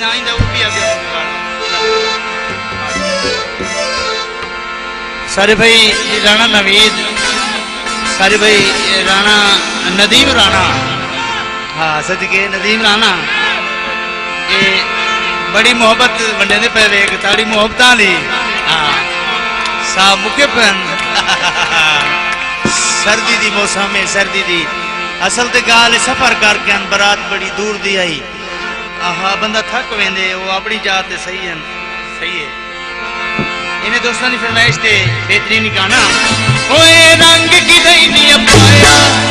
ना इंदा उठी आगे सारे भाई राणा नवीद, सारे भाई राणा नदीम राणा, हाँ सदके नदीम राणा ये बड़ी मोहब्बत वंडे दे पे वेख ताड़ी मोहब्बत ली हाँ सा मुके पन सर्दी दी मौसम में सर्दी दी असल ते गाल सफर करके बरात बड़ी दूर दी आई आहा बंदा थक वेंदे वो अपनी जात सही है इन्हें दोस्तों की फरमाइश थे बेहतरीन गाना ओए रंग की नहीं पाया